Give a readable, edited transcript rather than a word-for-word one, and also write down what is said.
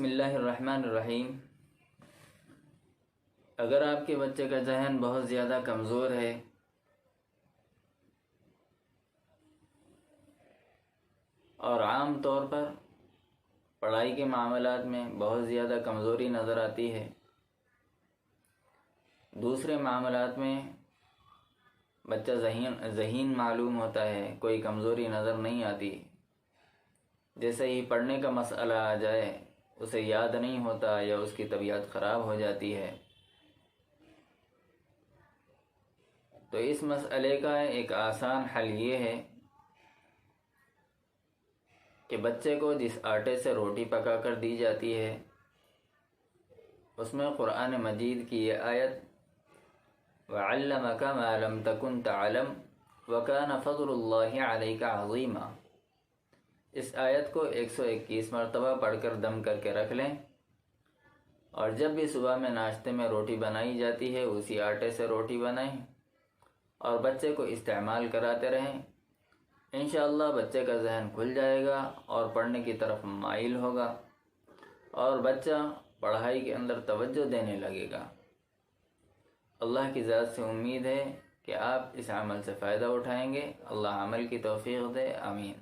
بسم اللہ الرحمن الرحیم۔ اگر آپ کے بچے کا ذہن بہت زیادہ کمزور ہے اور عام طور پر پڑھائی کے معاملات میں بہت زیادہ کمزوری نظر آتی ہے، دوسرے معاملات میں بچہ ذہین معلوم ہوتا ہے، کوئی کمزوری نظر نہیں آتی، جیسے ہی پڑھنے کا مسئلہ آ جائے اسے یاد نہیں ہوتا یا اس کی طبیعت خراب ہو جاتی ہے، تو اس مسئلے کا ایک آسان حل یہ ہے کہ بچے کو جس آٹے سے روٹی پکا کر دی جاتی ہے اس میں قرآن مجید کی یہ آیت وَعَلَّمَكَ مَا لَمْ تَكُنْ تَعْلَمْ وَكَانَ فَضْلُ اللَّهِ عَلَيْكَ عَظِيمًا، اس آیت کو 121 مرتبہ پڑھ کر دم کر کے رکھ لیں، اور جب بھی صبح میں ناشتے میں روٹی بنائی جاتی ہے اسی آٹے سے روٹی بنائیں اور بچے کو استعمال کراتے رہیں، انشاءاللہ بچے کا ذہن کھل جائے گا اور پڑھنے کی طرف مائل ہوگا اور بچہ پڑھائی کے اندر توجہ دینے لگے گا۔ اللہ کی ذات سے امید ہے کہ آپ اس عمل سے فائدہ اٹھائیں گے۔ اللہ عمل کی توفیق دے، آمین۔